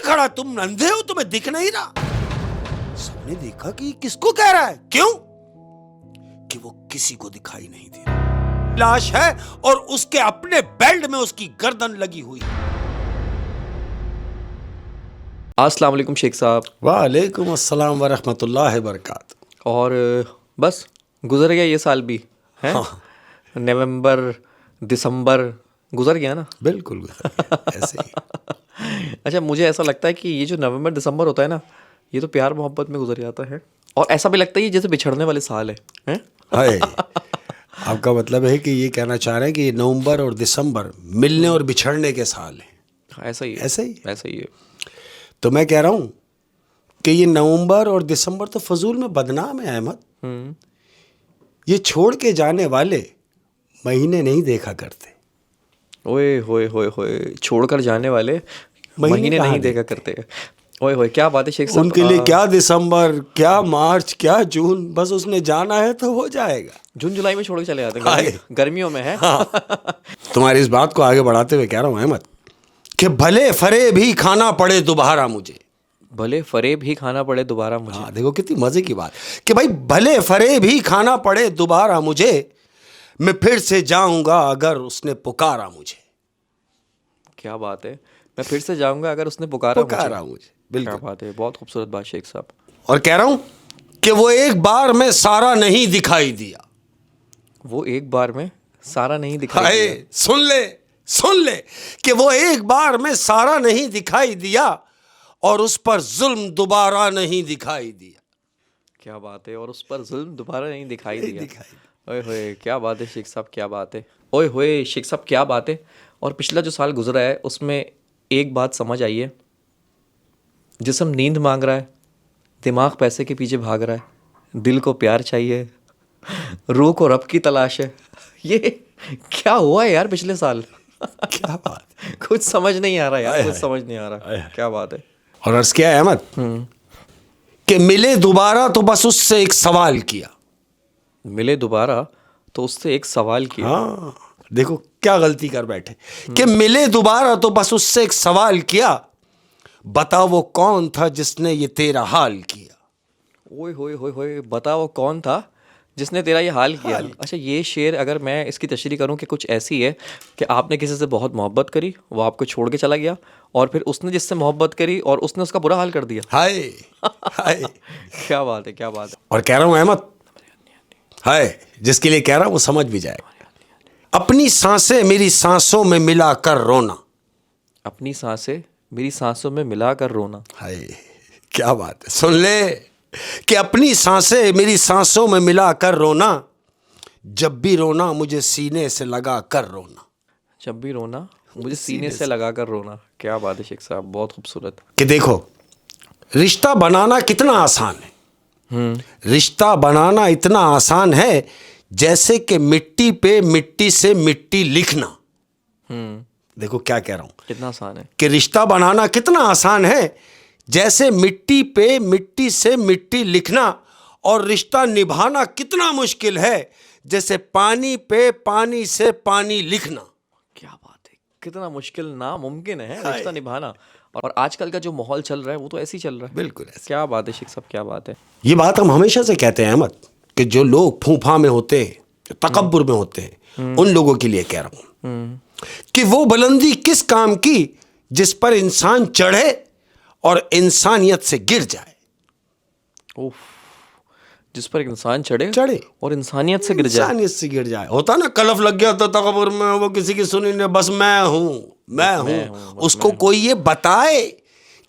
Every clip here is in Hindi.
खड़ा, तुम अंधे हो, तुम्हें दिख नहीं रहा? सबने देखा कि किसको कह रहा है। क्यों? कि वो किसी को दिखाई नहीं दे रहा। लाश है और उसके अपने बेल्ट में उसकी गर्दन लगी हुई है। अस्सलाम वालेकुम शेख साहब। वालेकुम अस्सलाम वरहमतुल्लाहि वबरकातुहू। और बस गुजर गया ये साल भी है। हाँ। नवंबर दिसंबर गुजर गया ना। बिल्कुल गुजर गया, ऐसे ही। अच्छा, मुझे ऐसा लगता है कि ये जो नवंबर दिसंबर होता है ना, ये तो प्यार मोहब्बत में गुजर जाता है। और ऐसा भी लगता है ये जैसे बिछड़ने वाले साल है? हाय, आपका मतलब है कि ये कहना चाह रहे हैं कि नवंबर और दिसंबर मिलने और बिछड़ने के साल हैं। ऐसा ही है, ऐसा ही। ऐसा ही है। तो मैं कह रहा हूँ कि ये नवंबर और दिसंबर तो फजूल में बदनाम है अहमद। ये छोड़ के जाने वाले महीने नहीं देखा करते। ओए होए होए होए, छोड़कर जाने वाले महीने कहाँ नहीं देखा करते। ओए होए, क्या बात है शेख साहब। उनके लिए क्या दिसंबर, क्या मार्च, क्या जून, बस उसने जाना है तो हो जाएगा। जून जुलाई में छोड़ के चले जाते हाय। हैं, गर्मियों में है। हाँ। तुम्हारी इस बात को आगे बढ़ाते हुए कह रहा हूँ अहमद कि भले फरे भी खाना पड़े दोबारा मुझे। भले फरेब ही खाना पड़े दोबारा मुझे। हाँ, देखो कितनी मजे की बात कि भाई भले फरे भी खाना पड़े दोबारा मुझे, मैं फिर से जाऊंगा अगर उसने पुकारा मुझे। क्या बात है, मैं फिर से जाऊंगा अगर उसने पुकारा मुझे। मुझे, क्या बिल्कुल। बात है, बहुत खूबसूरत बात शेख साहब। और कह रहा हूं कि वो एक बार में सारा नहीं दिखाई दिया। वो एक बार में सारा नहीं दिखाई हाय, दिया। सुन ले कि वो एक बार में सारा नहीं दिखाई दिया और उस पर जुल्म दोबारा नहीं दिखाई दिया। क्या बात है, और उस पर जुल्म दोबारा नहीं दिखाई दिया। ओए होए, क्या बात है शेख साहब, क्या बात है। ओए होए शेख साहब, क्या बात है। और पिछला जो साल गुजरा है उसमें एक बात समझ आई है, जिस्म नींद मांग रहा है, दिमाग पैसे के पीछे भाग रहा है, दिल को प्यार चाहिए, रूह को रब की तलाश है। ये क्या हुआ है यार पिछले साल। क्या बात। कुछ समझ नहीं आ रहा यार, आय कुछ हाय। समझ नहीं आ रहा। क्या बात है। और अर्ज किया है अहमद कि मिले दोबारा तो बस उससे एक सवाल किया। मिले दोबारा तो उससे एक सवाल किया। हाँ, देखो क्या गलती कर बैठे कि मिले दोबारा तो बस उससे एक सवाल किया, बता वो कौन था जिसने ये तेरा हाल किया। ओए होए होए होए, बता वो कौन था जिसने तेरा ये हाल किया। अच्छा, ये शेर अगर मैं इसकी तशरीह करूं कि कुछ ऐसी है कि आपने किसी से बहुत मोहब्बत करी, वो आपको छोड़ के चला गया, और फिर उसने जिससे मोहब्बत करी और उसने उसका बुरा हाल कर दिया। हाय हाय। क्या बात है, क्या बात है। और कह रहा हूं अहमद, हाय, जिसके लिए कह रहा हूं वो समझ भी जाएगा। अपनी सांसें मेरी सांसों में मिलाकर रोना। अपनी सांसें मेरी सांसों में मिलाकर रोना। हाय, क्या बात है। सुन ले कि अपनी सांसें मेरी सांसों में मिलाकर रोना, जब भी रोना मुझे सीने से लगा कर रोना। जब भी रोना मुझे सीने से लगा कर रोना। क्या बात है शेख साहब, बहुत खूबसूरत। कि देखो रिश्ता बनाना कितना आसान है। रिश्ता बनाना इतना आसान है जैसे कि मिट्टी पे मिट्टी से मिट्टी लिखना। देखो क्या कह रहा हूं कितना आसान है कि रिश्ता बनाना कितना आसान है जैसे मिट्टी पे मिट्टी से मिट्टी लिखना, और रिश्ता निभाना कितना मुश्किल है जैसे पानी पे पानी से पानी लिखना। क्या बात है, कितना मुश्किल, नामुमकिन है रिश्ता निभाना। और आजकल का जो माहौल चल रहा है वो तो ऐसे ही चल रहा है। बिल्कुल ऐसे। क्या बात है शेख साहब, क्या बात है। ये बात हम हमेशा से कहते हैं अहमद कि जो लोग फूफा में होते हैं, जो तकब्बुर में होते हैं, उन लोगों के लिए कह रहा हूं कि वो बुलंदी किस काम की जिस पर इंसान चढ़े और इंसानियत से गिर जाए। उफ, जिस पर इंसान चढ़े चढ़े और इंसानियत से गिर जाए। इंसानियत से गिर जाए। होता ना, कलफ लग गया तो तकब्बुर में, वो किसी की सुनी नहीं, बस मैं हूं। उसको कोई ये बताए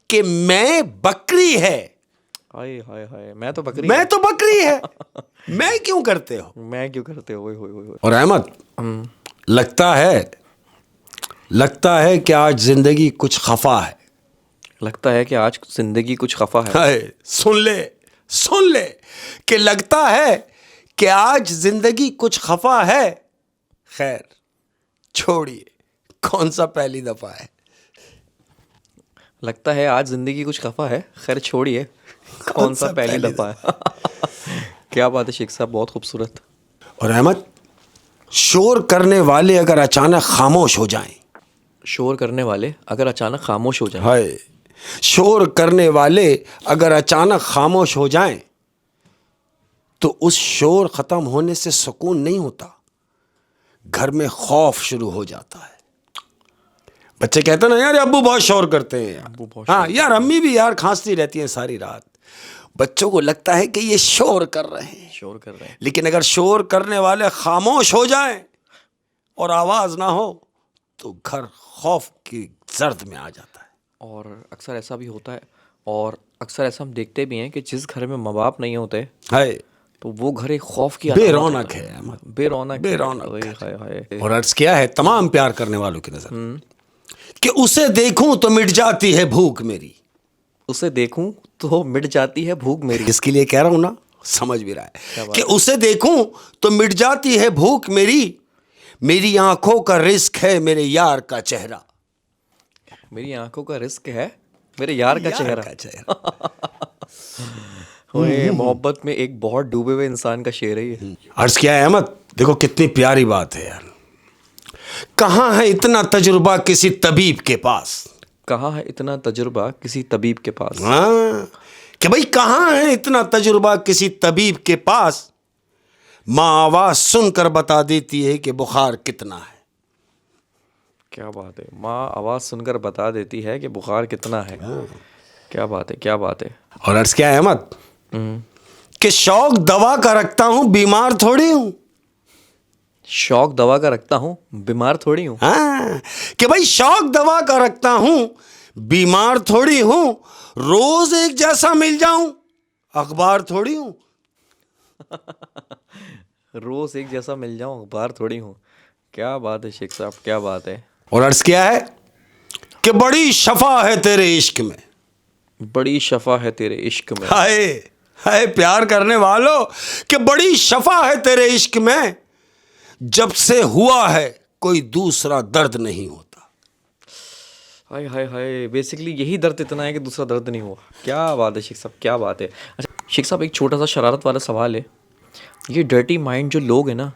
कि मैं बकरी है। हाय हाय हाय, मैं तो बकरी है। मैं क्यों करते हो। मैं क्यों करते हो। ओए होए होए होए। और अहमद, लगता है कि आज जिंदगी कुछ खफा है। लगता है कि आज जिंदगी कुछ खफा है। हाय, सुन ले कि लगता है कि आज जिंदगी कुछ खफा है। खैर छोड़िए, कौन सा पहली दफा है। लगता है आज जिंदगी कुछ खफा है, खैर छोड़िए, कौन सा पहली दफा है। क्या बात है शेख साहब, बहुत खूबसूरत। और अहमद, शोर करने वाले अगर अचानक खामोश हो जाएं, शोर करने वाले अगर अचानक खामोश हो जाए, हाय, शोर करने वाले अगर अचानक खामोश हो जाएं तो उस शोर खत्म होने से सुकून नहीं होता, घर में खौफ शुरू हो जाता है। बच्चे कहते हैं ना, यार अब्बू बहुत शोर करते हैं यार, हाँ यार अम्मी भी यार खांसती रहती हैं सारी रात। बच्चों को लगता है कि ये शोर कर रहे हैं, लेकिन अगर शोर करने वाले खामोश हो जाएं और आवाज ना हो तो घर खौफ की जर्द में आ जाता है। और अक्सर ऐसा भी होता है, और अक्सर ऐसा हम देखते भी हैं कि जिस घर में माँ बाप नहीं होते है तो वो घर एक खौफ की बेरौनक है, बेरौनक है। और अर्ज किया है तमाम प्यार करने वालों की नजर कि उसे देखूं तो मिट जाती है भूख मेरी। उसे देखूं तो मिट जाती है भूख मेरी। इसके लिए कह रहा हूं ना, समझ भी रहा है कि उसे देखूं तो मिट जाती है भूख मेरी आंखों का रिस्क है मेरे यार का चेहरा। मेरी आंखों का रिस्क है मेरे यार का चेहरा। ओए, मोहब्बत में एक बहुत डूबे हुए इंसान का शेर है ये। अर्ज किया है अहमद, देखो कितनी प्यारी बात है यार। कहाँ है इतना तजुर्बा किसी तबीब के पास? कहाँ है इतना तजुर्बा किसी तबीब के पास? हाँ, कि भाई कहाँ है इतना तजुर्बा किसी तबीब के पास? माँ आवाज सुनकर बता देती है कि बुखार कितना है। क्या बात है, माँ आवाज सुनकर बता देती है कि बुखार कितना है। क्या बात है, क्या बात है। और अर्ज क्या है अहमद कि शौक दवा का रखता हूं, बीमार थोड़ी हूं। शौक दवा का रखता हूँ, बीमार थोड़ी हूँ। हाँ, कि भाई शौक दवा का रखता हूं, बीमार थोड़ी हूं। रोज एक जैसा मिल जाऊं, अखबार थोड़ी हूं। रोज एक जैसा मिल जाऊं, अखबार थोड़ी हूँ। क्या बात है शेख साहब, क्या बात है। और अर्ज किया है कि बड़ी शफा है तेरे इश्क में। बड़ी शफा है तेरे इश्क में। हाय हाय प्यार करने वालों, कि बड़ी शफा है तेरे इश्क में, जब से हुआ है कोई दूसरा दर्द नहीं होता। हाय हाय हाय, बेसिकली यही दर्द इतना है कि दूसरा दर्द नहीं हुआ। क्या बात है शेख साहब, क्या बात है। अच्छा शेख साहब, एक छोटा सा शरारत वाला सवाल है। ये डर्टी माइंड जो लोग हैं ना,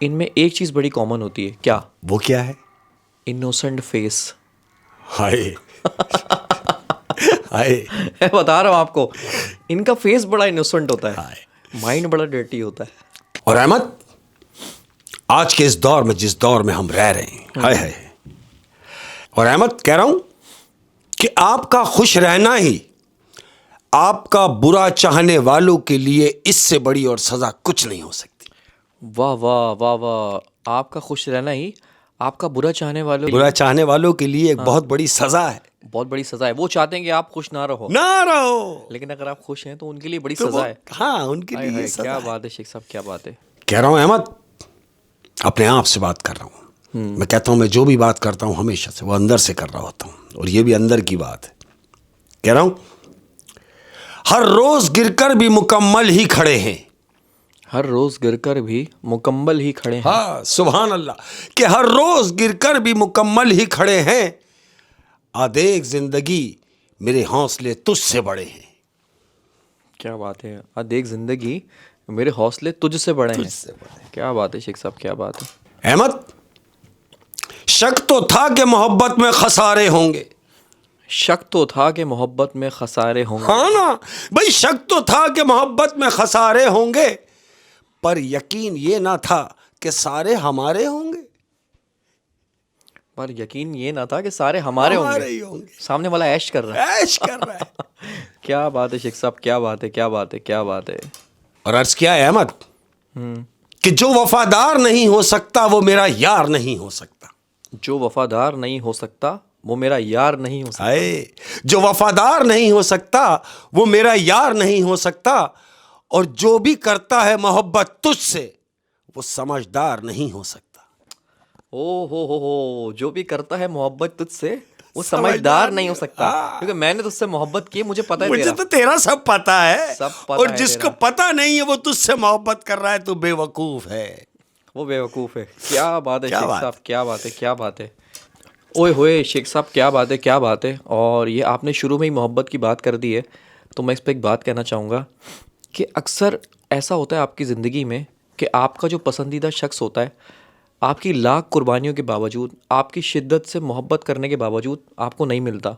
इनमें एक चीज़ बड़ी कॉमन होती है। क्या? वो क्या है? Innocent face. हाय हाय, बता रहा हूँ आपको, इनका फेस बड़ा इनोसेंट होता है, माइंड बड़ा डर्टी होता है। और अहमद, आज के इस दौर में, जिस दौर में हम रह रहे हैं, हाय हाय, और अहमद कह रहा हूं कि आपका खुश रहना ही आपका बुरा चाहने वालों के लिए इससे बड़ी और सजा कुछ नहीं हो सकती। वाह वाह वाह वाह, आपका खुश रहना ही आपका बुरा चाहने वालों के लिए एक बहुत बड़ी सजा है। बहुत बड़ी सजा है। वो चाहते हैं कि आप खुश ना रहो, लेकिन अगर आप खुश हैं तो उनके लिए बड़ी सजा है। हाँ, उनके लिए सजा क्या है। बात है शेख साहब, क्या बात है। कह रहा हूं अहमद, अपने आप से बात कर रहा हूं। मैं कहता हूं मैं जो भी बात करता हूं हमेशा से वो अंदर से कर रहा होता हूं, और ये भी अंदर की बात है। कह रहा हूं हर रोज गिरकर भी मुकम्मल ही खड़े हैं। हर रोज गिरकर भी मुकम्मल ही खड़े हैं। हाँ सुभान अल्लाह, कि हर रोज गिरकर भी मुकम्मल ही खड़े हैं। आदेख जिंदगी मेरे हौसले तुझसे बड़े हैं। क्या बात है। देख जिंदगी मेरे हौसले तुझसे बड़े हैं। क्या बात है शेख साहब, क्या बात है। अहमद, शक तो था कि मोहब्बत में खसारे होंगे। शक तो था कि मोहब्बत में खसारे होंगे। हाँ ना भाई, शक तो था कि मोहब्बत में खसारे होंगे, पर यकीन ये ना था कि सारे हमारे होंगे। पर यकीन ये ना था कि सारे हमारे होंगे। सामने वाला ऐश कर रहा है। क्या बात है शेख साहब, क्या बात है, क्या बात है, क्या बात है। और अर्ज किया है अहमद कि जो वफादार नहीं हो सकता वो मेरा यार नहीं हो सकता। जो वफादार नहीं हो सकता वो मेरा यार नहीं हो सकता। जो वफादार नहीं हो सकता वो मेरा यार नहीं हो सकता, और जो भी करता है मोहब्बत तुझसे वो समझदार नहीं हो सकता। ओ हो, जो भी करता है मोहब्बत तुझसे वो समझदार नहीं हो सकता। क्योंकि मैंने तुझसे मोहब्बत की, मुझे पता है। मुझे तो तेरा सब पता है, सब पता और है। जिसको पता नहीं है वो तुझसे मोहब्बत कर रहा है, तो बेवकूफ है। वो बेवकूफ है। क्या बात है शेख साहब, क्या बात है, क्या बात है। ओए होए शेख साहब, क्या बात है, क्या बात है। और ये आपने शुरू में ही मोहब्बत की बात कर दी है, तो मैं इस पर एक बात कहना चाहूँगा कि अक्सर ऐसा होता है आपकी ज़िंदगी में कि आपका जो पसंदीदा शख्स होता है, आपकी लाख कुर्बानियों के बावजूद, आपकी शिद्दत से मोहब्बत करने के बावजूद आपको नहीं मिलता।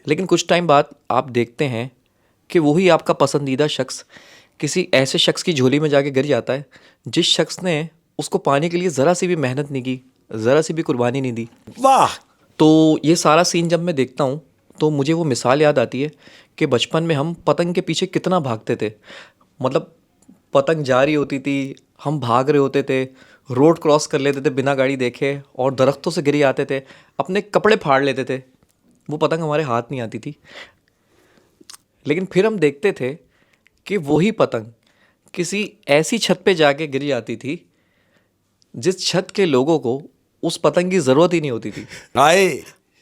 लेकिन कुछ टाइम बाद आप देखते हैं कि वही आपका पसंदीदा शख्स किसी ऐसे शख्स की झोली में जाके गिर जाता है जिस शख्स ने उसको पाने के लिए ज़रा सी भी मेहनत नहीं की, ज़रा सी भी कुर्बानी नहीं दी। वाह। तो ये सारा सीन जब मैं देखता हूँ तो मुझे वो मिसाल याद आती है कि बचपन में हम पतंग के पीछे कितना भागते थे। मतलब पतंग जा रही होती थी, हम भाग रहे होते थे, रोड क्रॉस कर लेते थे बिना गाड़ी देखे और दरख्तों से गिरी आते थे, अपने कपड़े फाड़ लेते थे, वो पतंग हमारे हाथ नहीं आती थी। लेकिन फिर हम देखते थे कि वही पतंग किसी ऐसी छत पे जाके गिर जाती थी जिस छत के लोगों को उस पतंग की ज़रूरत ही नहीं होती थी। आए।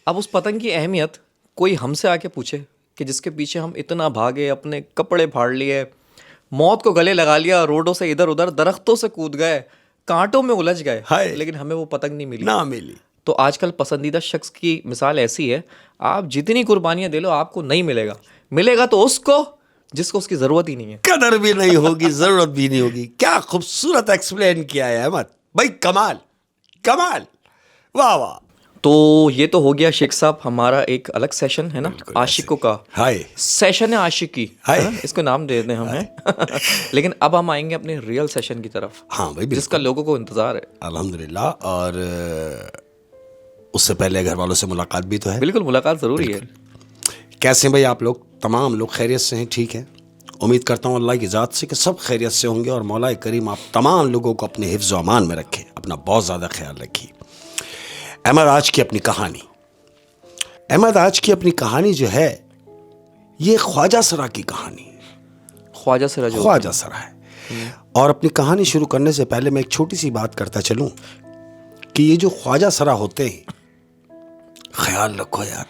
अब उस पतंग की अहमियत कोई हमसे आके पूछे कि जिसके पीछे हम इतना भागे, अपने कपड़े फाड़ लिए, मौत को गले लगा लिया, रोडों से इधर उधर, दरख्तों से कूद गए, कांटों में उलझ गए, लेकिन हमें वो पतंग नहीं मिली। ना मिली। तो आजकल पसंदीदा शख्स की मिसाल ऐसी है, आप जितनी कुर्बानियां दे लो आपको नहीं मिलेगा। मिलेगा तो उसको जिसको उसकी ज़रूरत ही नहीं है, कदर भी नहीं होगी, जरूरत भी नहीं होगी। क्या खूबसूरत एक्सप्लेन किया है अहमद भाई, कमाल कमाल, वाह वाह। तो ये तो हो गया शेख साहब हमारा एक अलग सेशन है ना, आशिकों का हाय सेशन है, आशिकी हाय, है ना? इसको नाम दे दें हम हैं। लेकिन अब हम आएंगे अपने रियल सेशन की तरफ। हाँ भाई, जिसका लोगों को इंतजार है। अल्हम्दुलिल्लाह। और उससे पहले घर वालों से मुलाकात भी तो है। बिल्कुल, मुलाकात ज़रूरी है। कैसे हैं भाई आप लोग? तमाम लोग खैरियत से हैं? ठीक है, उम्मीद करता हूँ अल्लाह की ज़ात से कि सब खैरियत से होंगे और मौला करीम आप तमाम लोगों को अपने हिफ्ज़ व अमान में रखें। अपना बहुत ज़्यादा ख्याल रखिए। अहमद आज की अपनी कहानी, अहमद आज की अपनी कहानी जो है ये ख्वाजा सरा की कहानी है। ख्वाजा सरा जो ख्वाजा सरा है। और अपनी कहानी शुरू करने से पहले मैं एक छोटी सी बात करता चलूं कि ये जो ख्वाजा सरा होते हैं, ख्याल रखो यार,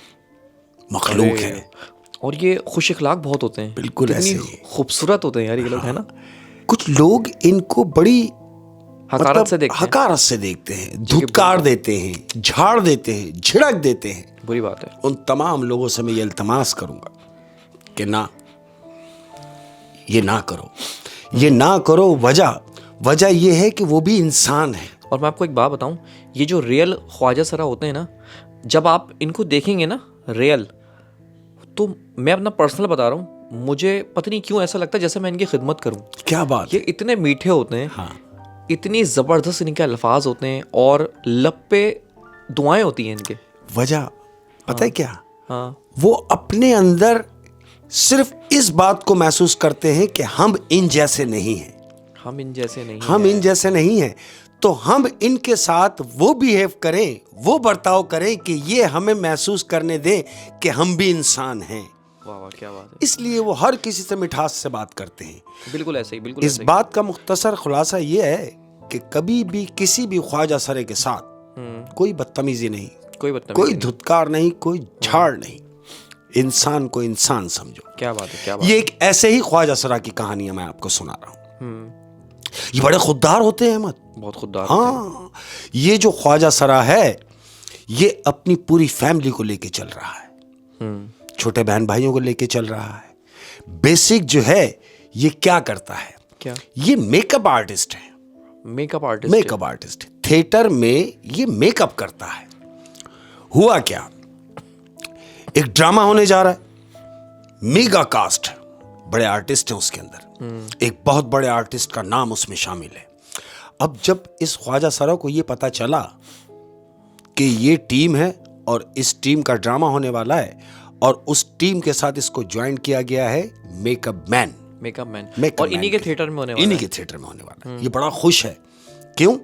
मखलूक है और ये खुश इखलाक बहुत होते हैं। बिल्कुल ऐसे ही खूबसूरत होते हैं यार ये लोग, है ना। कुछ लोग इनको बड़ी हकारत से देखते हैं, हकारत से देखते हैं, धुतकार देते हैं, झाड़ देते हैं, झिड़क देते हैं। बुरी बात है। उन तमाम लोगों से मैं ये इल्तमास करूंगा कि ना, ये ना करो, ये ना करो। वजह ये है कि वो भी इंसान है। और मैं आपको एक बात बताऊं, ये जो रियल ख्वाजा सरा होते हैं ना, जब आप इनको देखेंगे ना रियल, तो मैं अपना पर्सनल बता रहा हूँ, मुझे पता नहीं क्यों ऐसा लगता है जैसे मैं इनकी खिदमत करूँ। क्या बात ये इतने मीठे होते हैं, हाँ, इतनी ज़बरदस्त इनके अल्फाज होते हैं और लब पे दुआएं होती हैं इनके। वजह पता है क्या? हाँ, वो अपने अंदर सिर्फ इस बात को महसूस करते हैं कि हम इन जैसे नहीं हैं, हम इन जैसे नहीं हम इन जैसे नहीं हैं, तो हम इनके साथ वो बिहेव करें, वो बर्ताव करें कि ये हमें महसूस करने दें कि हम भी इंसान हैं। वाह वाह, क्या बात है। इसलिए वो हर किसी से मिठास से बात करते हैं। बिल्कुल ऐसे ही, बिल्कुल इस ऐसे ही। बात का मुख्तसर खुलासा ये है कि कभी भी किसी भी ख्वाजा सरे के साथ कोई बदतमीजी नहीं, कोई धुतकार नहीं, कोई झाड़ नहीं। इंसान को इंसान समझो। क्या बात है, क्या बात। ये एक ऐसे ही ख्वाजा सरा की कहानी है, मैं आपको सुना रहा हूँ। ये बड़े खुददार होते हैं अहमद, बहुत खुददार। हाँ, ये जो ख्वाजा सरा है ये अपनी पूरी फैमिली को लेके चल रहा है, छोटे बहन भाइयों को लेके चल रहा है। बेसिक जो है ये क्या करता है, क्या? ये मेकअप आर्टिस्ट है। Makeup artist, makeup artist theatre में ये मेकअप करता है। हुआ क्या, एक ड्रामा होने जा रहा है, मेगा कास्ट, बड़े आर्टिस्ट हैं उसके अंदर, एक बहुत बड़े आर्टिस्ट का नाम उसमें शामिल है। अब जब इस ख्वाजा सरा को ये पता चला कि ये टीम है और इस टीम का ड्रामा होने वाला है और उस टीम के साथ इसको ज्वाइन किया गया है मेकअप मैन, और इन्हीं के थिएटर में होने वाला है। इन्हीं के थिएटर में होने वाला है। ये बड़ा खुश है, क्यों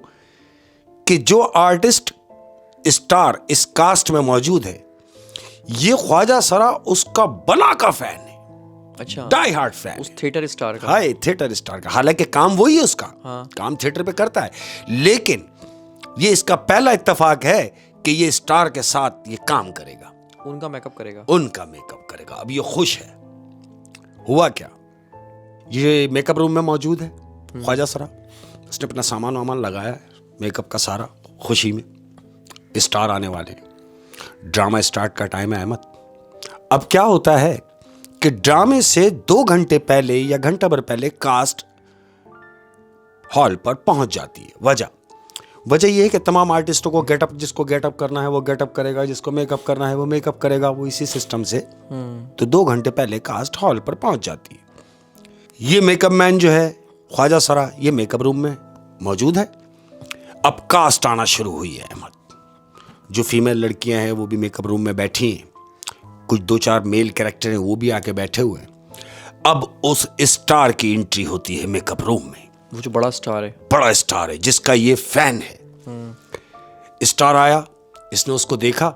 कि जो आर्टिस्ट स्टार इस कास्ट में मौजूद है ये ख्वाजा सरा उसका बला का फैन है। अच्छा, डाई हार्ट फैन उस थिएटर स्टार का। हाय, थिएटर स्टार का। हालांकि काम वही है उसका, हाँ। काम थिएटर पे करता है, लेकिन ये इसका पहला इत्तेफाक है कि ये स्टार के साथ ये काम करेगा, उनका मेकअप करेगा, उनका मेकअप करेगा। अब ये खुश है। हुआ क्या, ये मेकअप रूम में मौजूद है ख्वाजा सरा, उसने अपना सामान वामान लगाया है मेकअप का सारा, खुशी में। स्टार आने वाले, ड्रामा स्टार्ट का टाइम है अहमद। अब क्या होता है कि ड्रामे से 2 घंटे पहले या घंटा भर पहले कास्ट हॉल पर पहुंच जाती है। वजह यह है कि तमाम आर्टिस्टों को गेटअप, जिसको गेटअप करना है वो गेटअप करेगा, जिसको मेकअप करना है वो मेकअप करेगा, वो इसी सिस्टम से तो 2 घंटे पहले कास्ट हॉल पर पहुंच जाती है। ये मेकअप मैन जो है ख्वाजा सरा, ये मेकअप रूम में मौजूद है। अब कास्ट आना शुरू हुई है अहमद, जो फीमेल लड़कियां हैं वो भी मेकअप रूम में बैठी हैं, कुछ 2-4 मेल कैरेक्टर हैं वो भी आके बैठे हुए हैं। अब उस स्टार की एंट्री होती है मेकअप रूम में। वो जो बड़ा स्टार है, बड़ा स्टार है जिसका ये फैन है। स्टार आया, इसने उसको देखा,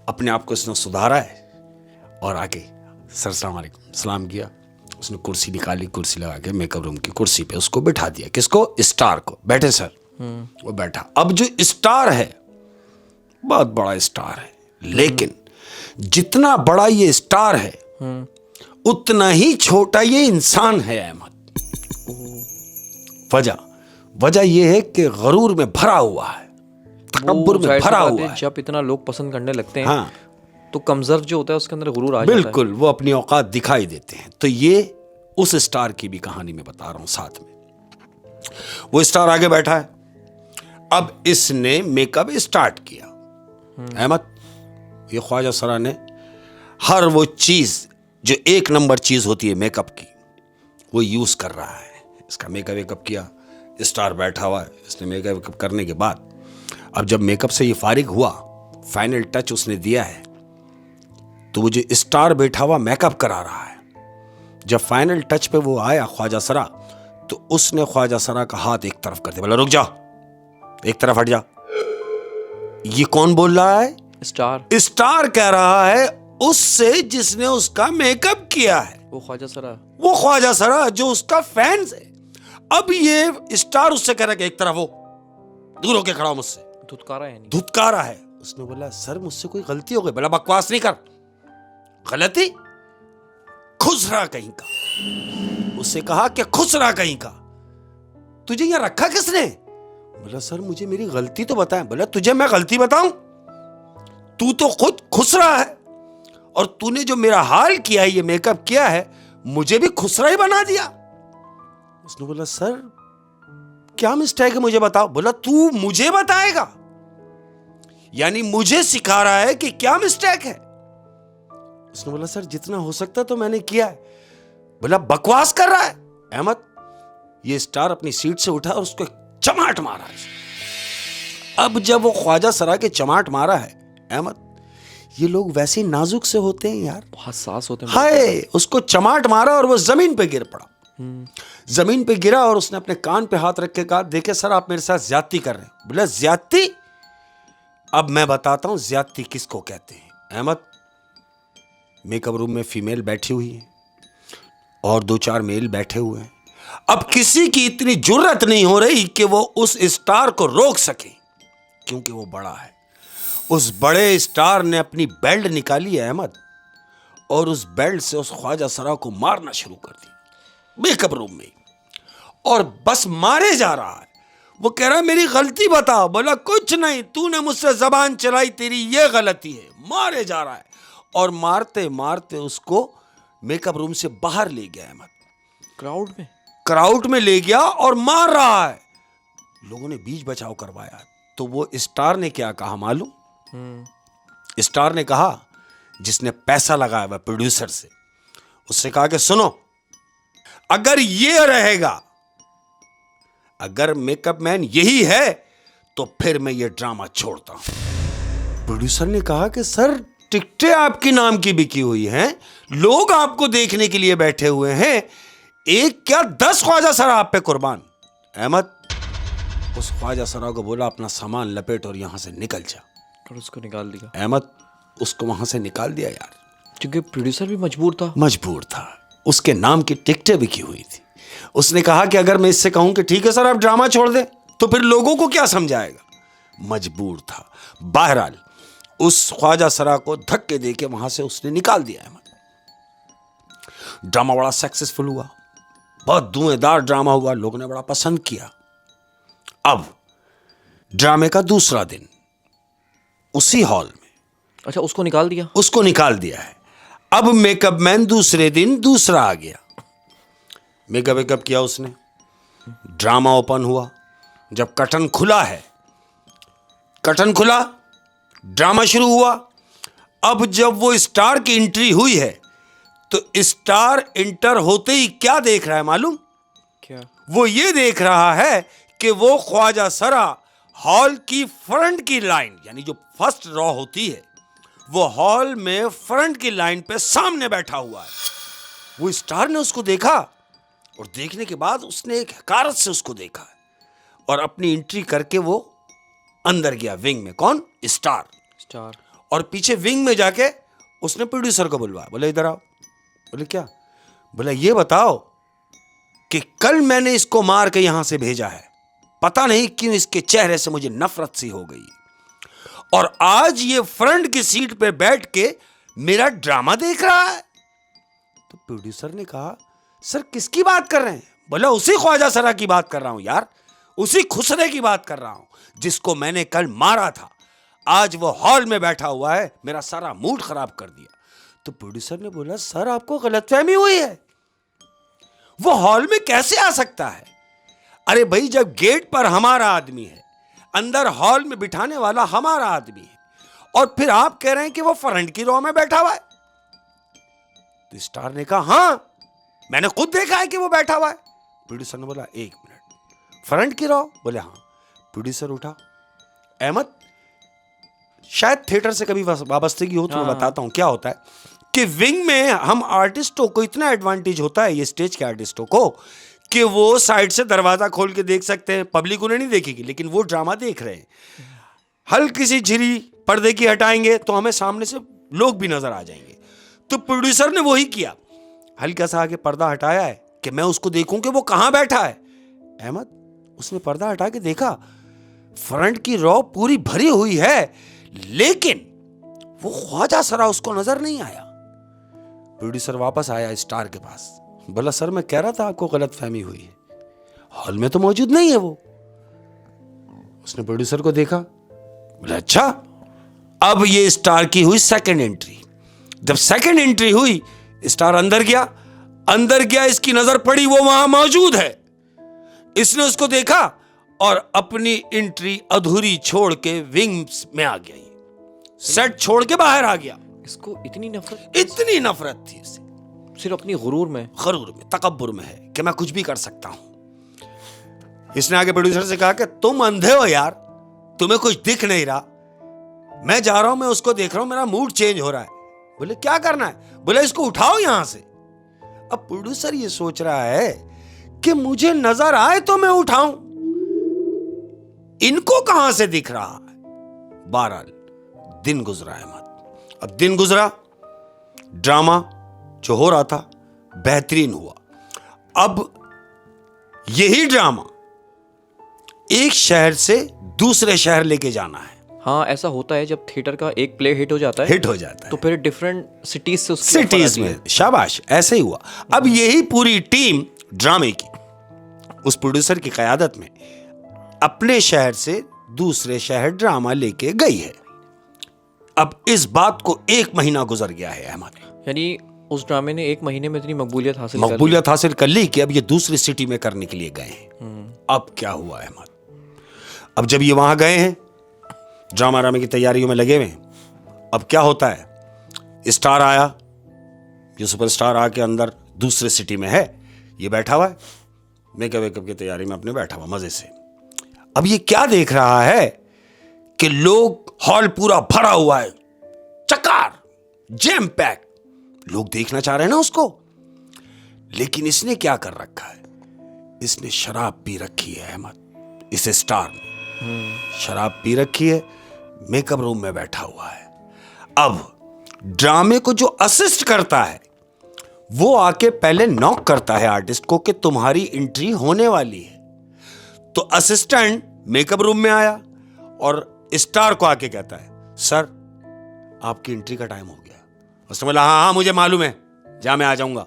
अपने आप को इसने सुधारा है और आके सर अस्सलाम वालेकुम सलाम किया। उसने कुर्सी निकाली, कुर्सी लगा के मेकअप रूम की कुर्सी पे उसको बिठा दिया। किसको? स्टार को। बैठे सर। वो बैठा। अब जो स्टार है बहुत बड़ा स्टार है, लेकिन जितना बड़ा ये स्टार है उतना ही छोटा ये इंसान है अहमद। वजह यह है कि गरूर में भरा हुआ है, तकब्बुर में भरा हुआ है। जब इतना लोग पसंद करने लगते हैं हाँ, तो कमजोर जो होता है उसके अंदर गुरूर आ जाता है। बिल्कुल, वो अपनी औकात दिखाई देते हैं। तो ये उस स्टार की भी कहानी मैं बता रहा हूं साथ में। वो स्टार आगे बैठा है। अब इसने मेकअप स्टार्ट किया अहमद। ये ख्वाजा सरा ने हर वो चीज जो 1 नंबर चीज होती है मेकअप की वो यूज कर रहा है। इसका मेकअप वेकअप किया, स्टार बैठा हुआ है। इसने मेकअप वेकअप करने के बाद अब जब मेकअप से ये फारिग हुआ, फाइनल टच उसने दिया है, तो वो जो स्टार बैठा हुआ मेकअप करा रहा है, जब फाइनल टच पे वो आया ख्वाजा सरा, तो उसने ख्वाजा सरा का हाथ एक तरफ कर दिया, बोला रुक जा, एक तरफ हट जा। ये कौन बोल रहा है? स्टार कह रहा है उससे जिसने उसका मेकअप किया है। वो ख्वाजा सरा जो उसका फैन है। अब ये स्टार उससे कह रहा है कि एक तरफ हो, दूर होके खड़ा हो मुझसे। धुतकारा है। उसने बोला सर मुझसे कोई गलती हो गई। बोला बकवास नहीं कर, गलती खुसरा कहीं का। उससे कहा कि खुसरा कहीं का, तुझे यहां रखा किसने? बोला सर मुझे मेरी गलती तो बताएं। बोला तुझे मैं गलती बताऊं? तू तो खुद खुसरा है और तूने जो मेरा हाल किया है, ये मेकअप किया है, मुझे भी खुसरा ही बना दिया। उसने बोला सर क्या मिस्टेक है मुझे बताओ। बोला तू मुझे बताएगा, यानी मुझे सिखा रहा है कि क्या मिस्टेक है। उसने बोला सर जितना हो सकता तो मैंने किया है। बोला बकवास कर रहा है अहमद। ये स्टार अपनी सीट से उठा और उसको चमाट मारा। अब जब वो ख्वाजा सरा के चमाट मारा है अहमद, ये लोग वैसे नाजुक से होते हैं यार, हसास होते हैं। हाय, उसको चमाट मारा और वो जमीन पे गिर पड़ा। जमीन पे गिरा और उसने अपने कान पे हाथ रख के कहा देखे सर आप मेरे साथ ज्यादती कर रहे हैं। बोला ज्यादती? अब मैं बताता हूं ज्यादती किसको कहते हैं अहमद। मेकअप रूम में फीमेल बैठी हुई है और 2-4 मेल बैठे हुए हैं। अब किसी की इतनी जुर्रत नहीं हो रही कि वो उस स्टार को रोक सके, क्योंकि वो बड़ा है। उस बड़े स्टार ने अपनी बेल्ट निकाली है अहमद, और उस बेल्ट से उस ख्वाजा सरा को मारना शुरू कर दिया मेकअप रूम में, और बस मारे जा रहा है। वो कह रहा है मेरी गलती बता। बोला कुछ नहीं, तूने मुझसे जबान चलाई, तेरी ये गलती है। मारे जा रहा है और मारते मारते उसको मेकअप रूम से बाहर ले गया अहमद। क्राउड में ले गया और मार रहा है। लोगों ने बीच बचाव करवाया। तो वो स्टार ने क्या कहा मालूम? स्टार ने कहा, जिसने पैसा लगाया हुआ प्रोड्यूसर से, उससे कहा कि सुनो, अगर ये रहेगा, अगर मेकअप मैन यही है, तो फिर मैं ये ड्रामा छोड़ता हूं। प्रोड्यूसर ने कहा कि सर टिकटें आपके नाम की बिकी हुई हैं, लोग आपको देखने के लिए बैठे हुए हैं, एक क्या 10 ख्वाजा सरा आप पे कुर्बान। अहमद उस ख्वाजा सरा को बोला अपना सामान लपेट और यहां से निकल जा, और उसको निकाल दिया। अहमद उसको वहां से निकाल दिया यार, क्योंकि प्रोड्यूसर भी मजबूर था। उसके नाम की टिकटें बिकी हुई थी। उसने कहा कि अगर मैं इससे कहूं कि ठीक है सर आप ड्रामा छोड़ दें, तो फिर लोगों को क्या समझाएगा। मजबूर था। बहरहाल उस ख्वाजा सरा को धक्के देके वहां से उसने निकाल दिया अहमद। ड्रामा बड़ा सक्सेसफुल हुआ, बहुत धुएंधार ड्रामा हुआ, लोगों ने बड़ा पसंद किया। अब ड्रामे का दूसरा दिन उसी हॉल में, अच्छा उसको निकाल दिया है। अब मेकअप मैन दूसरे दिन दूसरा आ गया, मेकअप किया उसने। ड्रामा ओपन हुआ। जब कर्टन खुला है कर्टन खुला, ड्रामा शुरू हुआ। अब जब वो स्टार की एंट्री हुई है तो स्टार इंटर होते ही क्या देख रहा है मालूम? क्या? वो ये देख रहा है कि वो ख्वाजा सरा हॉल की फ्रंट की लाइन, यानी जो फर्स्ट रॉ होती है, वो हॉल में फ्रंट की लाइन पे सामने बैठा हुआ है। वो स्टार ने उसको देखा और देखने के बाद उसने एक हकारत से उसको देखा और अपनी एंट्री करके वो अंदर गया विंग में। कौन? स्टार। स्टार। और पीछे विंग में जाके उसने प्रोड्यूसर को बुलवाया, बोले इधर आओ। बोले क्या? बोले ये बताओ कि कल मैंने इसको मार के यहां से भेजा है, पता नहीं क्यों इसके चेहरे से मुझे नफरत सी हो गई, और आज ये फ्रंट की सीट पे बैठ के मेरा ड्रामा देख रहा है। तो प्रोड्यूसर ने कहा, सर किसकी बात कर रहे हैं? बोला उसी ख्वाजा सरा की बात कर रहा हूं यार, उसी खुसरे की बात कर रहा हूं जिसको मैंने कल मारा था। आज वो हॉल में बैठा हुआ है, मेरा सारा मूड खराब कर दिया। तो प्रोड्यूसर ने बोला, सर आपको गलतफहमी हुई है, वो हॉल में कैसे आ सकता है? अरे भाई, जब गेट पर हमारा आदमी है, अंदर हॉल में बिठाने वाला हमारा आदमी है, और फिर आप कह रहे हैं कि वो फ्रंट की रो में बैठा हुआ है। तो स्टार ने कहा, हां मैंने खुद देखा है कि वो बैठा हुआ है। प्रोड्यूसर ने बोला, एक मिनट, फ्रंट की रो? बोले हां। प्रोड्यूसर उठा, अहमद शायद थिएटर से कभी वाबस्तगी हो तो मैं बताता हूं क्या होता है कि विंग में हम आर्टिस्टों को इतना एडवांटेज होता है, ये स्टेज के आर्टिस्टों को, कि वो साइड से दरवाजा खोल के देख सकते हैं। पब्लिक उन्हें नहीं देखेगी, लेकिन वो ड्रामा देख रहे हैं। हल्की सी झिरी पर्दे की हटाएंगे तो हमें सामने से लोग भी नजर आ जाएंगे। तो प्रोड्यूसर ने वही किया, हल्का सा आगे पर्दा हटाया है कि मैं उसको देखूं कि वो कहां बैठा है। अहमद, उसने पर्दा हटा के देखा, फ्रंट की रॉ पूरी भरी हुई है, लेकिन वो ख्वाजा सरा उसको नजर नहीं आया। प्रोड्यूसर वापस आया स्टार के पास, बोला, सर मैं कह रहा था आपको गलतफहमी हुई है, हॉल में तो मौजूद नहीं है वो। उसने प्रोड्यूसर को देखा, बोला अच्छा। अब ये स्टार की हुई सेकंड एंट्री। जब सेकंड एंट्री हुई, स्टार अंदर गया, इसकी नजर पड़ी वो वहां मौजूद है। इसने उसको देखा और अपनी एंट्री अधूरी छोड़ के विंग्स में आ गया, सेट छोड़ के बाहर आ गया। इसको इतनी नफरत थी इसे, सिर्फ अपनी गुरूर में, तकब्बुर में है कि मैं कुछ भी कर सकता हूं। इसने आगे प्रोड्यूसर से कहा कि तुम अंधे हो यार, तुम्हें कुछ दिख नहीं रहा, मैं जा रहा हूं, मैं उसको देख रहा हूं, मेरा मूड चेंज हो रहा है। बोले क्या करना है? बोले इसको उठाओ यहां से। अब प्रोड्यूसर ये सोच रहा है कि मुझे नजर आए तो मैं उठाऊं, इनको कहां से दिख रहा है। बहरहाल दिन गुजरा है मत। अब दिन गुजरा, ड्रामा जो हो रहा था बेहतरीन हुआ। अब यही ड्रामा एक शहर से दूसरे शहर लेके जाना है। हाँ, ऐसा होता है जब थिएटर का एक प्ले हिट हो जाता है तो फिर डिफरेंट सिटीज से उसकी सिटीज में, शाबाश, ऐसे ही हुआ। अब यही पूरी टीम ड्रामे की उस प्रोड्यूसर की क़यादत में अपने शहर से दूसरे शहर ड्रामा लेके गई है। अब इस बात को 1 महीना गुजर गया है अहमद, यानी उस ड्रामे ने 1 महीने में इतनी मकबूलियत हासिल कर ली कि अब ये दूसरी सिटी में करने के लिए गए हैं। अब क्या हुआ अहमद? अब जब ये वहां गए हैं, ड्रामा की तैयारियों में लगे हुए हैं, अब क्या होता है, स्टार आया, ये सुपरस्टार आके अंदर दूसरे सिटी में है, ये बैठा हुआ है मेकअप वेकअप की तैयारी में अपने बैठा हुआ मजे से। अब ये क्या देख रहा है कि लोग, हॉल पूरा भरा हुआ है, चकार, जैम पैक, लोग देखना चाह रहे हैं ना उसको, लेकिन इसने क्या कर रखा है, इसने शराब पी रखी है अहमद। इस स्टार ने शराब पी रखी है, मेकअप रूम में बैठा हुआ है। अब ड्रामे को जो असिस्ट करता है वो आके पहले नॉक करता है आर्टिस्ट को कि तुम्हारी एंट्री होने वाली है। तो असिस्टेंट मेकअप रूम में आया और स्टार को आके कहता है, सर आपकी एंट्री का टाइम हो गया। उसने बोला हाँ मुझे मालूम है, जा मैं आ जाऊंगा।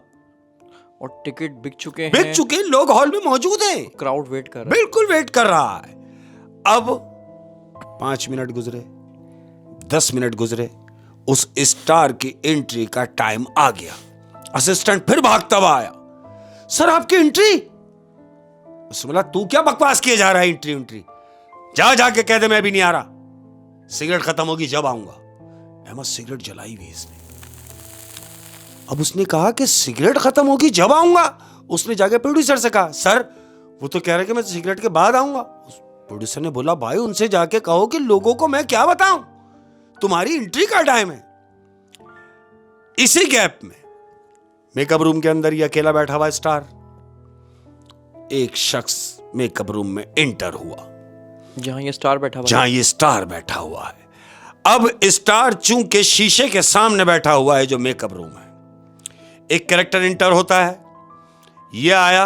और टिकट बिक चुके, लोग हॉल में मौजूद हैं, क्राउड वेट कर रहा है, बिल्कुल वेट कर रहा है। अब 5 मिनट गुजरे, 10 मिनट गुजरे, उस स्टार की एंट्री का टाइम आ गया। असिस्टेंट फिर भागता हुआ आया, सर आपकी एंट्री। उसने बोला तू क्या बकवास किए जा रहा है, एंट्री, जा जाके कह दे मैं भी नहीं आ रहा। सिगरेट खत्म होगी जब आऊंगा। अहमद सिगरेट जलाई हुई इसने। अब उसने कहा कि सिगरेट खत्म होगी जब आऊंगा। उसने जाके प्रोड्यूसर से कहा, सर वो तो कह रहे कि मैं सिगरेट के बाद आऊंगा। प्रोड्यूसर ने बोला, भाई उनसे जाके कहो कि लोगों को मैं क्या बताऊं, तुम्हारी एंट्री का टाइम है। इसी गैप में मेकअप रूम के अंदर ये अकेला बैठा हुआ स्टार, एक शख्स मेकअप रूम में एंटर हुआ, जहां ये स्टार बैठा हुआ जहां ये स्टार बैठा हुआ है। अब स्टार चूंकि शीशे के सामने बैठा हुआ है जो मेकअप रूम है, एक कैरेक्टर एंटर होता है, ये आया।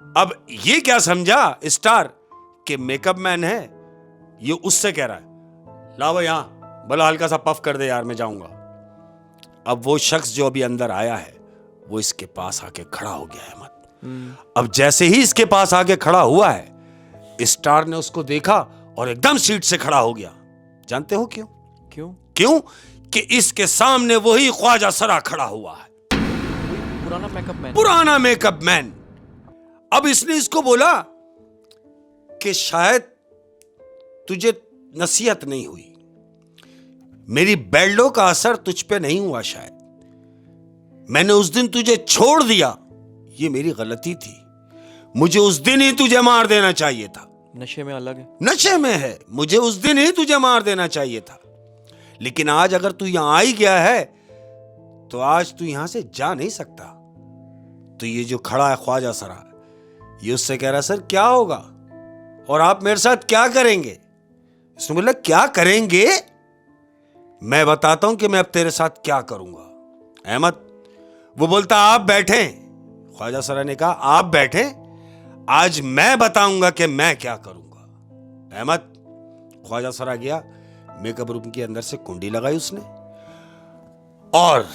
अब ये क्या समझा स्टार कि मेकअप मैन है, ये उससे कह रहा है, लाओ यहां भला हल्का सा पफ कर दे यार, मैं जाऊंगा। अब वो शख्स जो अभी अंदर आया है वो इसके पास आके खड़ा हो गया है अहमद। अब जैसे ही इसके पास आके खड़ा हुआ है, स्टार ने उसको देखा और एकदम सीट से खड़ा हो गया। जानते हो क्यों? क्यों कि इसके सामने वही ख्वाजा सरा खड़ा हुआ है, पुराना मेकअप मैन। अब इसने इसको बोला कि शायद तुझे नसीहत नहीं हुई, मेरी बेल्डो का असर तुझ पे नहीं हुआ, शायद मैंने उस दिन तुझे छोड़ दिया, ये मेरी गलती थी, मुझे उस दिन ही तुझे मार देना चाहिए था। नशे में अलग है, नशे में है, मुझे उस दिन ही तुझे मार देना चाहिए था। लेकिन आज अगर तू यहां आ ही गया है तो आज तू यहां से जा नहीं सकता। तो ये जो खड़ा है ख्वाजा सरा, ये उससे कह रहा, सर क्या होगा और आप मेरे साथ क्या करेंगे? इसने बोला, क्या करेंगे? मैं बताता हूं कि मैं अब तेरे साथ क्या करूंगा। अहमद वो बोलता, आप बैठें। ख्वाजा सरा ने कहा, आप बैठें, आज मैं बताऊंगा कि मैं क्या करूंगा। अहमद ख्वाजा सरा गया, मेकअप रूम के अंदर से कुंडी लगाई उसने, और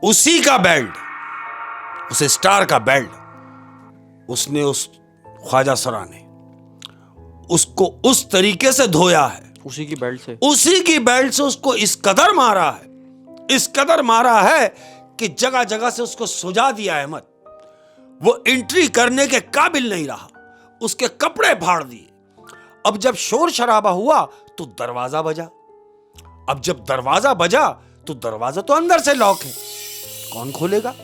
उसी का बेल्ट, उस स्टार का बेल्ट, उसने उस ख्वाजा सरा ने उसको उस तरीके से धोया है, उसी की बेल्ट से उसको इस कदर मारा है, इस कदर मारा है कि जगह जगह से उसको सुजा दिया। अहमद वो एंट्री करने के काबिल नहीं रहा, उसके कपड़े फाड़ दिए। अब जब शोर शराबा हुआ तो दरवाजा बजा। अब जब दरवाजा बजा तो दरवाजा तो अंदर से लॉक है, कौन खोलेगा?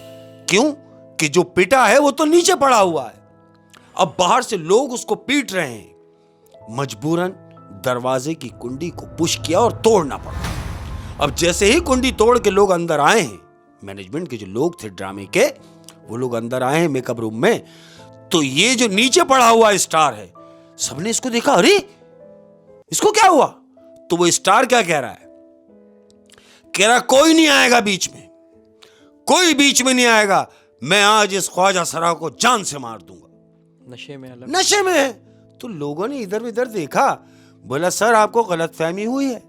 क्यों कि जो पिटा है वो तो नीचे पड़ा हुआ है। अब बाहर से लोग उसको पीट रहे हैं, मजबूरन दरवाजे की कुंडी को पुश किया और तोड़ना पड़ा। अब जैसे ही कुंडी तोड़ के लोग अंदर आए हैं, मैनेजमेंट के जो लोग थे ड्रामे के, वो लोग अंदर आए हैं मेकअप रूम में, तो ये जो नीचे पड़ा हुआ स्टार है, सबने इसको देखा, अरे इसको क्या हुआ? तो वो स्टार क्या कह रहा है? कह रहा, कोई नहीं आएगा बीच में, कोई बीच में नहीं आएगा, मैं आज इस ख्वाजा सरा को जान से मार दूंगा। नशे में है। तो लोगों ने इधर उधर देखा, बोला, सर आपको गलतफहमी हुई है,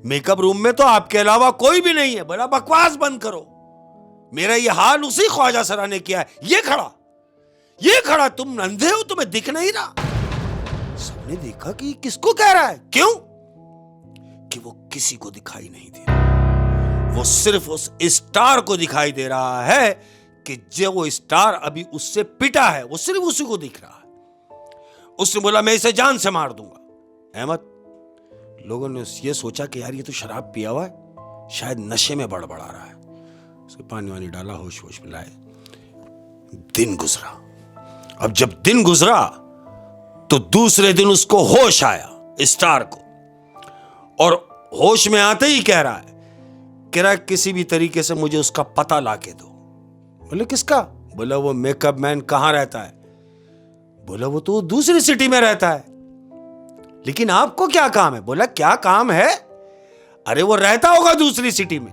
मेकअप रूम में तो आपके अलावा कोई भी नहीं है। बोला, बकवास बंद करो, मेरा ये हाल उसी ख्वाजा सरा ने किया है। ये खड़ा, तुम अंधे हो, तुम्हें दिख नहीं रहा? सबने देखा कि किसको कह रहा है। क्यों कि वो किसी को दिखाई नहीं दे रहा, वो सिर्फ उस स्टार को दिखाई दे रहा है कि जो वो स्टार अभी उससे पिटा है, वो सिर्फ उसी को दिख रहा है। उसने बोला, मैं इसे जान से मार दूंगा। अहमद लोगों ने ये सोचा कि यार ये तो शराब पिया हुआ है, शायद नशे में बड़बड़ा रहा है। उसके पानी वानी डाला, होश होश में लाए। दिन गुजरा। अब जब दिन गुजरा तो दूसरे दिन उसको होश आया स्टार को, और होश में आते ही कह रहा है किसी भी तरीके से मुझे उसका पता लाके दो। बोले, किसका? बोला, वो मेकअप मैन कहां रहता है? बोला, वो तो दूसरी सिटी में रहता है। लेकिन आपको क्या काम है? बोला, क्या काम है? अरे वो रहता होगा दूसरी सिटी में,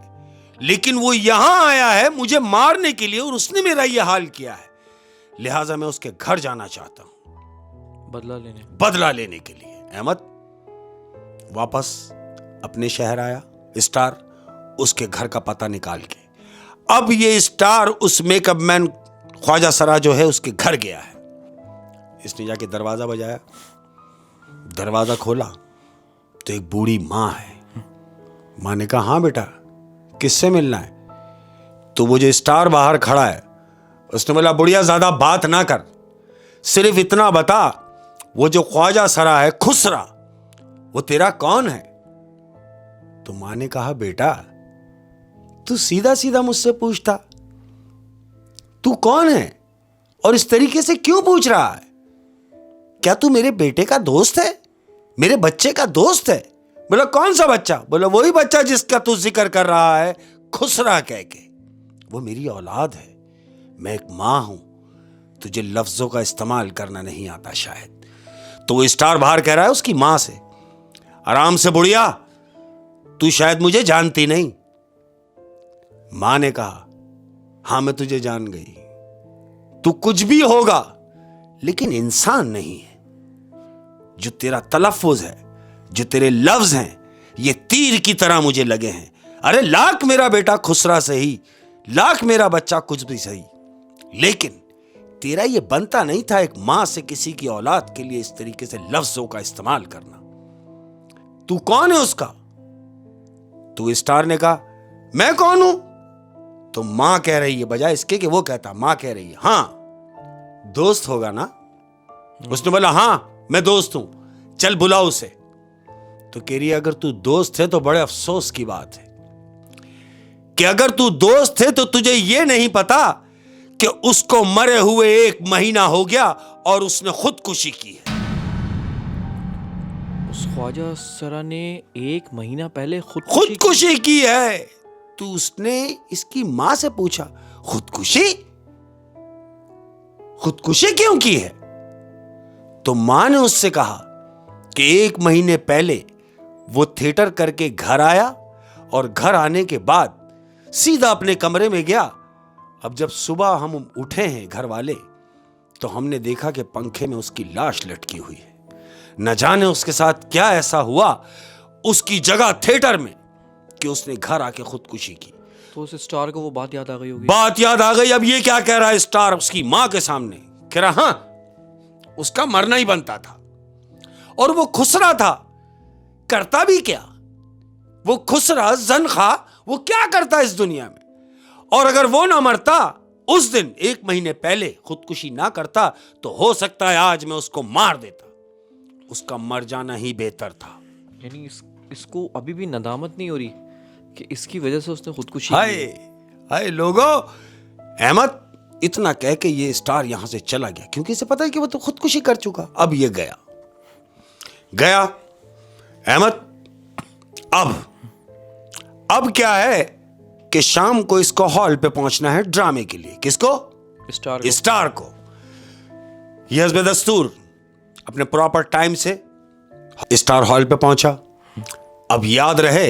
लेकिन वो यहां आया है मुझे मारने के लिए, और उसने मेरा ये हाल किया है, लिहाजा मैं उसके घर जाना चाहता हूं बदला लेने के लिए। अहमद वापस अपने शहर आया स्टार, उसके घर का पता निकाल के। अब ये स्टार उस मेकअप मैन ख्वाजा सरा जो है उसके घर गया है। इसने जाके दरवाजा बजाया, दरवाजा खोला तो एक बूढ़ी माँ है। माँ ने कहा, हाँ बेटा, किससे मिलना है? तो वो जो स्टार बाहर खड़ा है, उसने बोला, बुढ़िया ज्यादा बात ना कर, सिर्फ इतना बता, वो जो ख्वाजा सरा है खुसरा, वो तेरा कौन है? तो मां ने कहा, बेटा तू सीधा सीधा मुझसे पूछता, तू कौन है और इस तरीके से क्यों पूछ रहा है? क्या तू मेरे बेटे का दोस्त है, मेरे बच्चे का दोस्त है? बोला, कौन सा बच्चा? बोला, वही बच्चा जिसका तू जिक्र कर रहा है, खुसरा कह के। वो मेरी औलाद है, मैं एक मां हूं, तुझे लफ्जों का इस्तेमाल करना नहीं आता शायद। तो वो स्टार बाहर कह रहा है उसकी मां से, आराम से बुढ़िया, तू शायद मुझे जानती नहीं। मां ने कहा, हां मैं तुझे जान गई, तू कुछ भी होगा लेकिन इंसान नहीं है। जो तेरा तलफ्फुज है, जो तेरे लफ्ज हैं, ये तीर की तरह मुझे लगे हैं। अरे लाख मेरा बेटा खुसरा सही, लाख मेरा बच्चा कुछ भी सही, लेकिन तेरा ये बनता नहीं था एक मां से किसी की औलाद के लिए इस तरीके से लफ्जों का इस्तेमाल करना। तू कौन है उसका? तो स्टार ने कहा, मैं कौन हूं? तो मां कह रही है, बजाय इसके कि वो कहता, मां कह रही है, हां दोस्त होगा ना? उसने बोला, हां मैं दोस्त हूं, चल बुला उसे। तो कह रही है, अगर तू दोस्त है तो बड़े अफसोस की बात है कि अगर तू दोस्त है तो तुझे यह नहीं पता कि उसको मरे हुए 1 महीना हो गया और उसने खुदकुशी की है। उस ख्वाजा सरा ने 1 महीना पहले खुदकुशी की है। तो उसने इसकी मां से पूछा, खुदकुशी? खुदकुशी क्यों की है? तो मां ने उससे कहा कि 1 महीने पहले वो थिएटर करके घर आया और घर आने के बाद सीधा अपने कमरे में गया। अब जब सुबह हम उठे हैं घर वाले, तो हमने देखा कि पंखे में उसकी लाश लटकी हुई है। न जाने उसके साथ क्या ऐसा हुआ उसकी जगह थिएटर में कि उसने घर आके खुदकुशी की। तो उस स्टार को वो बात याद आ गई होगी। बात याद आ गई। अब ये क्या कह रहा है स्टार उसकी मां के सामने? कह रहा, हां उसका मरना ही बनता था और वो खुसरा था, करता भी क्या? वो खुसरा जनखा वो क्या करता इस दुनिया में? और अगर वो ना मरता उस दिन 1 महीने पहले, खुदकुशी ना करता, तो हो सकता है आज मैं उसको मार देता। उसका मर जाना ही बेहतर था। यानी इसको अभी भी नदामत नहीं हो रही कि इसकी वजह से उसने खुदकुशी हाय की। हाय लोगों, अहमद इतना कह के ये स्टार यहां से चला गया, क्योंकि इसे पता है कि वो तो खुदकुशी कर चुका। अब ये गया अहमद। अब क्या है कि शाम को इसको हॉल पे पहुंचना है ड्रामे के लिए। किसको? स्टार को। यह बेदस्तूर अपने प्रॉपर टाइम से स्टार हॉल पे पहुंचा। अब याद रहे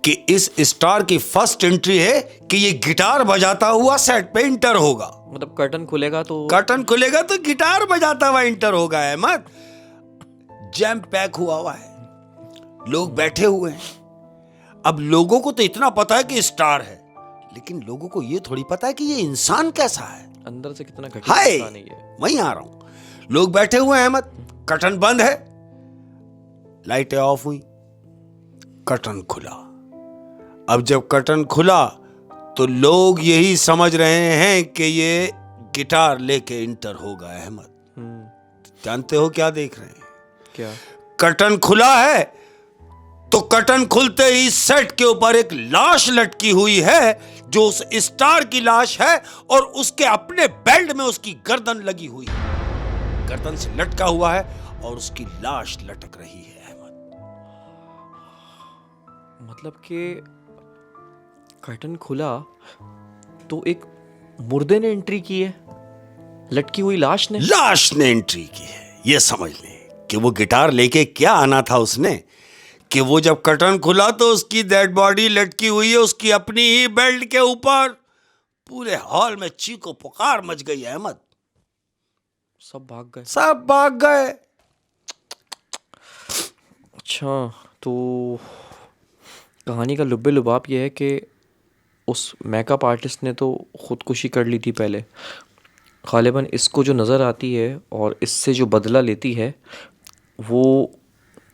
कि इस स्टार की फर्स्ट एंट्री है कि ये गिटार बजाता हुआ सेट पे इंटर होगा। मतलब कर्टन खुलेगा तो गिटार बजाता हुआ इंटर होगा। अहमद, जैम पैक हुआ है, लोग बैठे हुए हैं। अब लोगों को तो इतना पता है कि स्टार है, लेकिन लोगों को ये थोड़ी पता है कि ये इंसान कैसा है, अंदर से कितना घटिया इंसान है ये। वहीं आ रहा हूं। लोग बैठे हुए हैं अहमद, कर्टन बंद है, लाइटें ऑफ हुई, कर्टन खुला। अब जब कर्टन खुला तो लोग यही समझ रहे हैं कि ये गिटार लेके इंटर होगा। अहमद, जानते हो क्या देख रहे हैं? क्या? कर्टन खुला है तो कर्टन खुलते ही सेट के ऊपर एक लाश लटकी हुई है, जो उस स्टार की लाश है, और उसके अपने बेल्ट में उसकी गर्दन लगी हुई है। गर्दन से लटका हुआ है और उसकी लाश लटक रही है। अहमद, मतलब कि कर्टन खुला तो एक मुर्दे ने एंट्री की है, लटकी हुई लाश ने एंट्री की है। ये समझ ले कि वो गिटार लेके क्या आना था उसने, कि वो जब कर्टन खुला तो उसकी डेड बॉडी लटकी हुई है उसकी अपनी ही बेल्ट के ऊपर। पूरे हॉल में चीखो पुकार मच गई। अहमद, सब भाग गए। अच्छा, तो कहानी का लुब्बे लुबाब ये है कि उस मेकअप आर्टिस्ट ने तो खुदकुशी कर ली थी पहले। गालिबन इसको जो नज़र आती है और इससे जो बदला लेती है, वो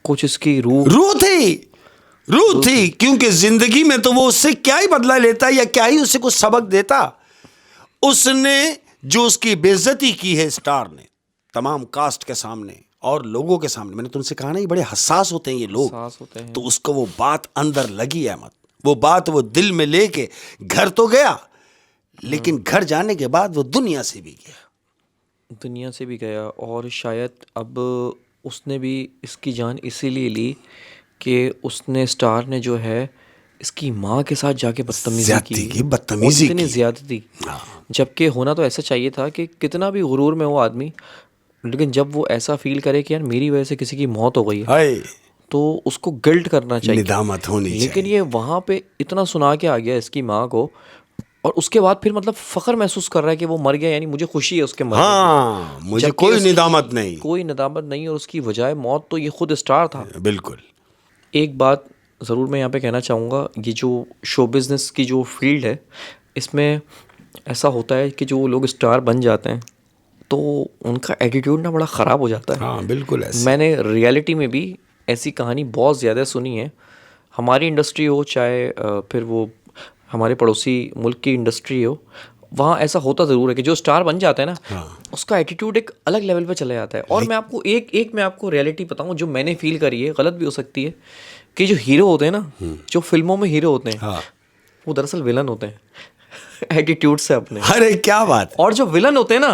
कुछ इसकी रूह थी, क्योंकि जिंदगी में तो वो उससे क्या ही बदला लेता या क्या ही उसे कुछ सबक देता। उसने जो उसकी बेइज्जती की है स्टार ने तमाम कास्ट के सामने, और लोगों के सामने, मैंने तुमसे कहा ना ये बड़े हसास होते हैं ये लोग, सांस होते हैं। तो उसको वो बात अंदर लगी अहमद, वो बात वो दिल में लेके घर तो गया, लेकिन घर जाने के बाद वो दुनिया से भी गया। दुनिया से भी गया, और शायद अब उसने भी इसकी जान इसीलिए ली कि उसने, स्टार ने जो है इसकी माँ के साथ जाके बदतमीजी ज्यादती की, बदतमीजी इतनी की। ज्यादती। हाँ। जबकि होना तो ऐसा चाहिए था कि कितना भी गुरूर में हो आदमी, लेकिन जब वो ऐसा फील करे कि यार मेरी वजह से किसी की मौत हो गई है, हाय, तो उसको गिल्ट करना चाहिए, निदामत होनी लेकिन चाहिए। ये वहाँ पे इतना सुना के आ गया इसकी माँ को, और उसके बाद फिर मतलब फख्र महसूस कर रहा है कि वो मर गया, यानी मुझे खुशी है उसके मरने की। हाँ, मुझे जबकि कोई उसकी निदामत नहीं। कोई निदामत नहीं, और उसकी वजह मौत तो ये खुद स्टार था। बिल्कुल। एक बात ज़रूर मैं यहाँ पे कहना चाहूँगा, ये जो शो बिज़नेस की जो फील्ड है, इसमें ऐसा होता है कि जो लोग स्टार बन जाते हैं तो उनका एटीट्यूड ना बड़ा ख़राब हो जाता है। हाँ बिल्कुल ऐसे। मैंने रियलिटी में भी ऐसी कहानी बहुत ज़्यादा सुनी है। हमारी इंडस्ट्री हो चाहे फिर वो हमारे पड़ोसी मुल्क की इंडस्ट्री हो, वहाँ ऐसा होता ज़रूर है कि जो स्टार बन जाता है ना, हाँ। उसका एटीट्यूड एक अलग लेवल पे चला जाता है। और मैं आपको मैं आपको रियलिटी बताऊँ जो मैंने फील करी है, गलत भी हो सकती है, कि जो हीरो होते हैं ना, जो फिल्मों में हीरो होते हैं, हाँ। वो दरअसल विलन होते हैं एटीट्यूड से अपने। अरे क्या बात। और जो विलन होते हैं ना,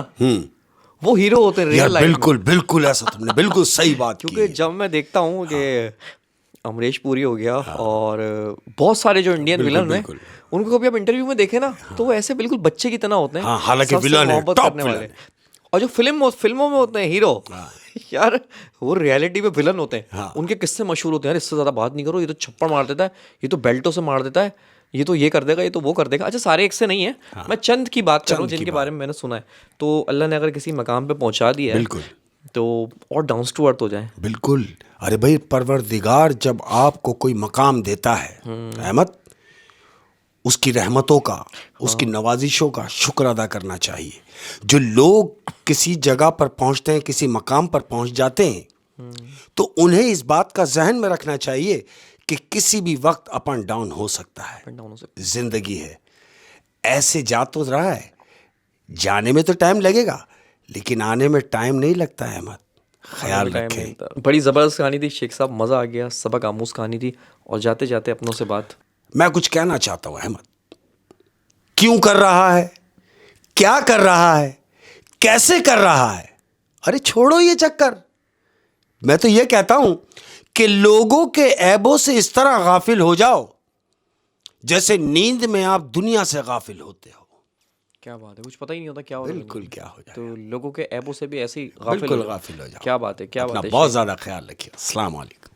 वो हीरो होते हैं यार रियल लाइफ में। बिल्कुल बिल्कुल ऐसा तुमने बिल्कुल सही बात की। क्योंकि जब मैं देखता हूँ कि अमरीश पुरी हो गया और बहुत सारे जो इंडियन बिल्कुल, विलन हैं, बिल्कुल। उनको कभी आप इंटरव्यू में देखे ना, तो वो ऐसे बिल्कुल बच्चे की तरह होते हैं। हाँ, हालांकि सबसे विलन है, मोहब्बत टॉप करने विलन वाले। है। और जो फिल्मों में होते हैं हीरो, यार वो रियलिटी में विलन होते हैं। हाँ। उनके किस्से मशहूर होते हैं, यार इससे ज़्यादा बात नहीं करो, ये तो छप्पड़ मार देता है, ये तो बेल्टों से मार देता है, ये तो ये कर देगा, ये तो वो कर देगा। अच्छा, सारे एक से नहीं है, मैं चंद की बात कर रहा हूँ जिनके बारे में मैंने सुना है। तो अल्लाह ने अगर किसी मकाम पे पहुंचा दिया है, बिल्कुल। तो और डाउन टू अर्थ हो जाए। बिल्कुल। अरे भाई, परवरदिगार जब आपको कोई मकाम देता है अहमद, उसकी रहमतों का, उसकी नवाजिशों का शुक्र अदा करना चाहिए। जो लोग किसी जगह पर पहुंचते हैं, किसी मकाम पर पहुंच जाते हैं, तो उन्हें इस बात का जहन में रखना चाहिए कि किसी भी वक्त अप एंड डाउन हो सकता है। जिंदगी है, ऐसे जा तो रहा है, जाने में तो टाइम लगेगा, लेकिन आने में टाइम नहीं लगता है अहमद, ख्याल रखें। बड़ी ज़बरदस्त कहानी थी शेख साहब, मज़ा आ गया, सबक आमूज कहानी थी। और जाते जाते अपनों से बात, मैं कुछ कहना चाहता हूं अहमद, क्यों कर रहा है, क्या कर रहा है, कैसे कर रहा है, अरे छोड़ो ये चक्कर। मैं तो ये कहता हूं कि लोगों के ऐबों से इस तरह गाफिल हो जाओ जैसे नींद में आप दुनिया से गाफिल होते हो। क्या बात है, कुछ पता ही नहीं होता क्या हो रहा है। बिल्कुल, क्या हो जाए, तो लोगों के ऐबों से भी ऐसे ही बिल्कुल गाफिल हो जाओ। क्या बात है, क्या बात है। बहुत ज्यादा ख्याल रखिए। अस्सलाम वालेकुम।